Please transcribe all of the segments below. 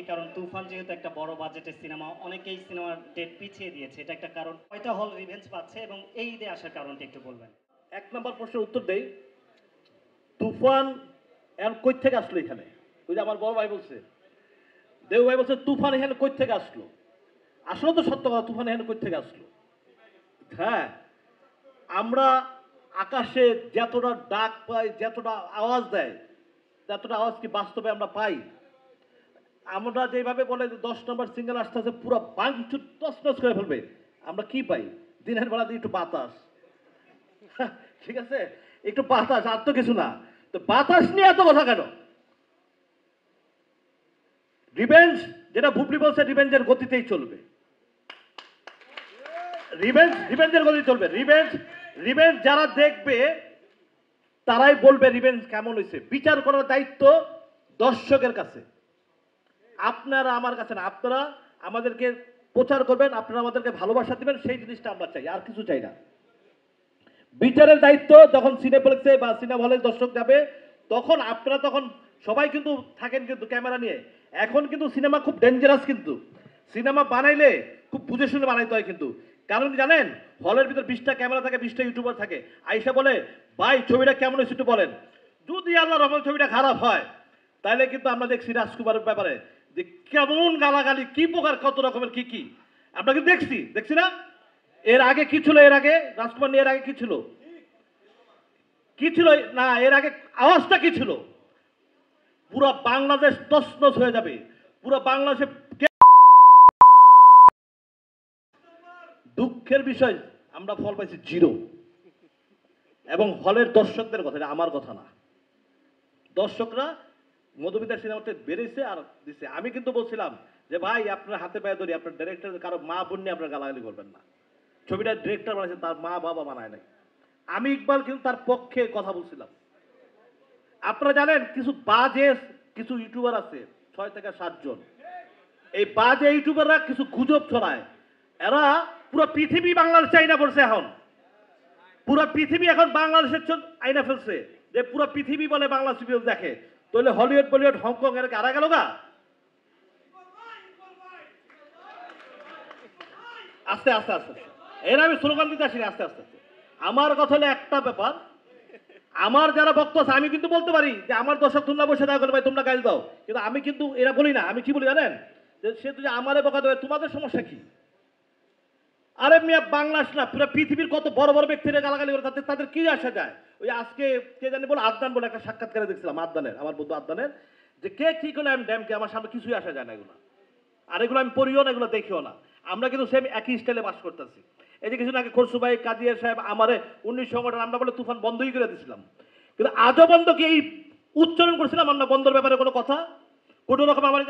কারণ তুফান যেহেতু একটা বড় বাজেটের সিনেমা, অনেকেই সিনেমার ডেট পিছিয়ে দিয়েছে, এটা একটা কারণ। কয়টা হল রিভেঞ্জ পাচ্ছে এবং এই ঈদে আসার কারণটা একটু বলবেন। এক নম্বর প্রশ্নের উত্তর দেই। তুফান এখন কই থেকে আসলো এখানে? ওই যে আমার বড় ভাই বলছে, দেউ ভাই বলছে তুফান এখানে কই থেকে আসলো। আসলে তো সত্য কথা, তুফান এখানে কই থেকে আসলো। হ্যাঁ, আমরা আকাশে যতটা ডাক পাই, যতটা আওয়াজ দেয়, ততটা আওয়াজ কি বাস্তবে আমরা পাই? আমরা যেভাবে বলে যে 10 নম্বর সিঙ্গেল আসতেছে পুরো বাংচুর তছনছ করে ফেলবে, আমরা কি পাই? দিনের বেলা দিয়ে একটু বাতাস, ঠিক আছে, একটু বাতাস, আর তো কিছু না। তো বাতাস নিয়ে এত কথা কেন? রিভেঞ্জ, যেটা বুবলি বলছে, রিভেঞ্জের গতিতেই চলবে। রিভেঞ্জের গতি চলবে। রিভেঞ্জ যারা দেখবে তারাই বলবে রিভেঞ্জ কেমন হয়েছে। বিচার করার দায়িত্ব দর্শকের কাছে, আপনারা আমার কাছে না। আপনারা আমাদেরকে প্রচার করবেন, আপনারা আমাদেরকে ভালোবাসা দিবেন, সেই জিনিসটা আমরা চাই, আর কিছু চাই না। বিচারের দায়িত্ব যখন সিনেপ্লেক্সে বা সিনেমা হলে দর্শক যাবে, তখন আপনারা তখন সবাই কিন্তু থাকেন কিন্তু ক্যামেরা নিয়ে। এখন কিন্তু সিনেমা খুব ডেঞ্জারাস, কিন্তু সিনেমা বানাইলে খুব বুঝে শুনে বানাইতে হয় কিন্তু। কারণ জানেন, হলের ভিতর 20টা ক্যামেরা থাকে, 20টা ইউটিউবার থাকে। আইসা বলে ভাই ছবিটা কেমন হয়েছে একটু বলেন। যদি আল্লাহ রহমান ছবিটা খারাপ হয়, তাহলে কিন্তু আমরা দেখছি রাজকুমারের ব্যাপারে যে কেমন গালাগালি, কি প্রকার, কত রকমের কি কি আমরা কিন্তু দেখছি না। এর আগে কি ছিল? এর আগে রাজকুমার নিয়ে এর আগে কি ছিল? কি ছিল না, এর আগে আওয়াজটা কি ছিল? পুরো বাংলাদেশ তছনছ হয়ে যাবে, পুরো বাংলাদেশে। দুঃখের বিষয়, আমরা ফল পাইছি 0। এবং হলের দর্শকদের কথা, এটা আমার কথা না। দর্শকরা মধুমিতার সিনেমাতে বেড়েছে আর দিচ্ছে। আমি কিন্তু বলছিলাম যে ভাই আপনার হাতে পায়ে ধরি, আপনার ডিরেক্টর কারো মা বোন নিয়ে আপনার গালাগালি করবেন না। ছবিটা ডিরেক্টর বানাইছে, তার মা বাবা বানায় নাই। আমি ইকবাল কিন্তু তার পক্ষে কথা বলছিলাম। আপনারা জানেন কিছু ইউটিউবার আছে, 6 থেকে 7 জন। এই বাজে ইউটিউবাররা কিছু গুজব ছড়ায়। এরা পুরো পৃথিবী বাংলাদেশে আইনা পড়ছে এখন। পুরো পৃথিবী এখন বাংলাদেশের আইনা ফেলছে, যে পুরো পৃথিবী বলে বাংলা সিরিয়াল দেখে। তাহলে হলিউড বলিউড হংকং এর আড়া গেল গা। আস্তে আস্তে আস্তে এর আমি স্লোগান দিতে আসি আস্তে আস্তে। আমার কথা হলো একটা ব্যাপার, আমার যারা ভক্ত আছে, আমি কিন্তু বলতে পারি যে আমার দর্শক তোমরা বসে দেখা করে ভাই তোমরা গাইল দাও, কিন্তু আমি কিন্তু এরা বলি না। আমি কি বলি জানেন? যে সে যদি আমারে বকা দেবে, তোমাদের সমস্যা কি? আরে মিয়া, বাংলাদেশ না, পুরো পৃথিবীর কত বড় বড় ব্যক্তিরা গালাগালি করে, তাদের কি আসা যায়? ওই আজকে কে জানি বলে আদনান বলে একটা সাক্ষাৎকারে দেখছিলাম, আদনানের, আমার বন্ধু আদনানের, যে কে কি করলে আমি ড্যামকে, আমার সামনে কিছুই আসা যায় না এগুলো। আর এগুলো আমি পড়িও না, এগুলো দেখিও না। আমরা কিন্তু সেম একই স্টাইলে বাস করতেছি। এই যে কিছুদিন আগে খরসু ভাই কাজিয়া সাহেব আমারে 19 সংগঠন আমরা বলে তুফান বন্ধই করে দিয়েছিলাম, কিন্তু আজও বন্ধ কি এই উচ্চারণ করছিলাম আমরা বন্ধর ব্যাপারে কোনো কথা? কোনো রকম আমার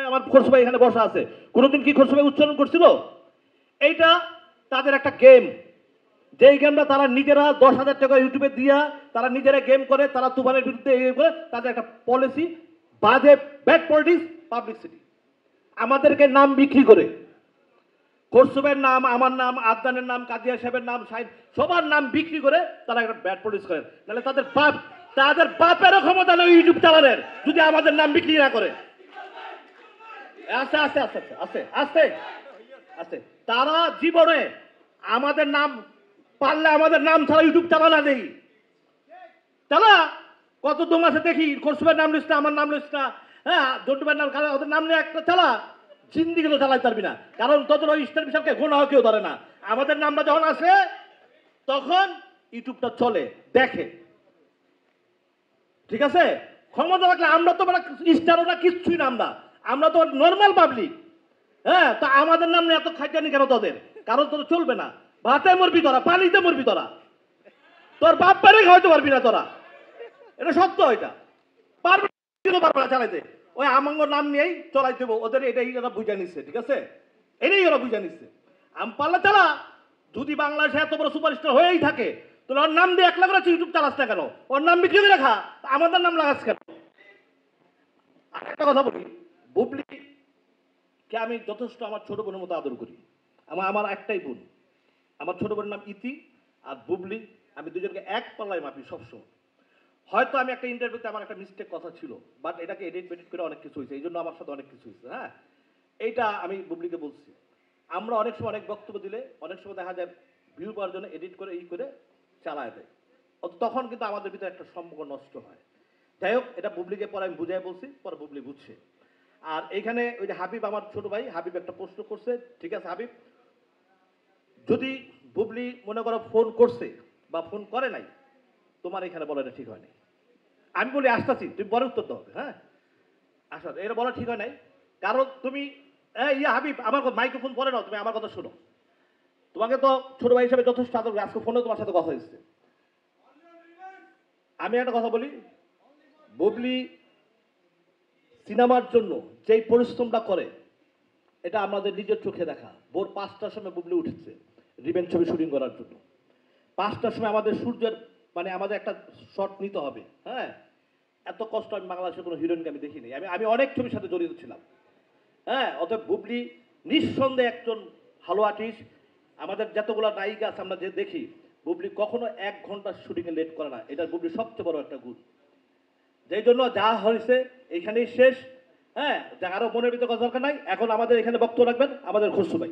আমার খরসু ভাই এখানে বসা আছে, কোনোদিন কি খরসু ভাই উচ্চারণ করছিল? এইটা তাদের একটা গেম, যেই গেমটা তারা নিজেরা 10,000 টাকা ইউটিউবে দিয়া তারা নিজেরা গেম করে, তারা তুফানের বিরুদ্ধে করে, তাদের একটা পলিসি, বাজে ব্যাড পলিটিক্স, পাবলিসিটি, আমাদেরকে নাম বিক্রি করে। খরসুবের নাম, আমার নাম, আদনানের নাম, কাজিয়া সাহেবের নাম, সাহেব সবার নাম বিক্রি করে তারা একটা ব্যাড পলিটিক্স করেন। নাহলে তাদের বাপেরও ক্ষমতা নেই ইউটিউব চালানোর, যদি আমাদের নাম বিক্রি না করে। আস্তে আস্তে আস্তে আস্তে আস্তে আস্তে তারা জীবনে আমাদের নাম, পারলে আমাদের নাম ছাড়া ইউটিউব চালা না দেই, চালা। কত দম আছে দেখি, খরসুবের নাম লিস্ট, আমার নাম লিস্ট না, হ্যাঁ জন্টুবের নাম, ওদের নাম নিয়ে একটা চালা। জিন্দিগিতে চালাতে পারবি না, কারণ তোদের ওই ইস্টার বিশালকে গোনা কেউ ধরে না। আমাদের নামটা যখন আসে তখন ইউটিউবটা চলে, দেখে, ঠিক আছে? ক্ষমতা থাকলে আমরা তো স্টারও না, কিচ্ছুই না, আমরা তো নর্মাল পাবলিক। হ্যাঁ, তা আমাদের নাম নিয়ে এত খাইটানি কেন তোদের? কারণ তোদের চলবে না। ভাতে মরবি তোরা, পানিতে মরবি তোরা, তোর বাপ পারে খাওয়াইতে পারবি না তোরা, এটা সত্য। এটা পারবে না চালাইতে, ওই আমাঙ্গ নাম নিয়েই চলাই দেবো ওদের, এটাই ওরা বুঝে নিচ্ছে, ঠিক আছে? এটাই ওরা বুঝে নিচ্ছে। আম পাল্লা চালা, যদি বাংলাদেশে এত বড় সুপারস্টার হয়েই থাকে, তাহলে ওর নাম দিয়ে 1 লাখ করে ইউটিউব চালাস না কেন? ওর নাম বিক্রি করে রাখা, আমাদের নাম লাগাস কেন? একটা কথা বলি, বুবলি কে আমি যথেষ্ট আমার ছোট বোনের মতো আদর করি। আমার একটাই বোন, আমার ছোট বোনের নাম ইতি, আর বুবলি, আমি দুজনকে এক পাল্লায় মাপি সবসময়। হয়তো আমি একটা ইন্টারভিউতে আমার একটা মিস্টেক কথা ছিল, বাট এটাকে এডিট বেডিট করে অনেক কিছু হয়েছে, এই জন্য আমার সাথে অনেক কিছু হয়েছে। হ্যাঁ, এইটা আমি বুবলিকে বলছি। আমরা অনেক সময় অনেক বক্তব্য দিলে অনেক সময় দেখা যায় ভিউ পাওয়ার জন্য এডিট করে করে চালায় দেয়, তখন কিন্তু আমাদের ভিতরে একটা সম্পর্ক নষ্ট হয়। যাই হোক, এটা বুবলিকে পরে আমি বুঝাই বলছি, পরে বুবলি বুঝছে। আর এইখানে ওই যে হাবিব, আমার ছোট ভাই হাবিব একটা প্রশ্ন করছে, ঠিক আছে হাবিব, যদি বুবলি মনে করো ফোন করছে বা ফোন করে নাই, তোমার এখানে বলা এটা ঠিক হয় নাই। আমি বলি আসতেছি, তুমি পরে উত্তর দাও। হ্যাঁ, আসো, এটা বলা ঠিক হয় নাই, কারণ তুমি ইয়া হাবিব, আমার মাইক্রোফোন পরে নাও, তুমি আমার কথা শোনো। তোমাকে তো ছোট ভাই হিসেবে যথেষ্ট আদর করি, আজকে ফোনে তোমার সাথে কথা হয়েছে। আমি একটা কথা বলি, বুবলি সিনেমার জন্য যেই পরিশ্রমটা করে এটা আমাদের নিজের চোখে দেখা। ভোর 5টার সময় বুবলি উঠেছে রিভেঞ্জ ছবি শুটিং করার জন্য। 5টার সময় আমাদের সূর্যের মানে আমাদের একটা শট নিতে হবে। হ্যাঁ, এত কষ্ট আমি বাংলাদেশের কোনো হিরোইনকে আমি দেখিনি। আমি অনেক ছবির সাথে জড়িত ছিলাম। হ্যাঁ, অতএব বুবলি নিঃসন্দেহে একজন ভালো আর্টিস্ট। আমাদের যতগুলো নায়িকা আছে আমরা যে দেখি, বুবলি কখনো 1 ঘন্টা শুটিংয়ে লেট করে না, এটা বুবলির সবচেয়ে বড় একটা গুণ। যেই জন্য যা হয়েছে এইখানেই শেষ। হ্যাঁ, আরো মনের ভিতরে কথা দরকার নাই। এখন আমাদের এখানে বক্তব্য রাখবেন আমাদের খসরু ভাই।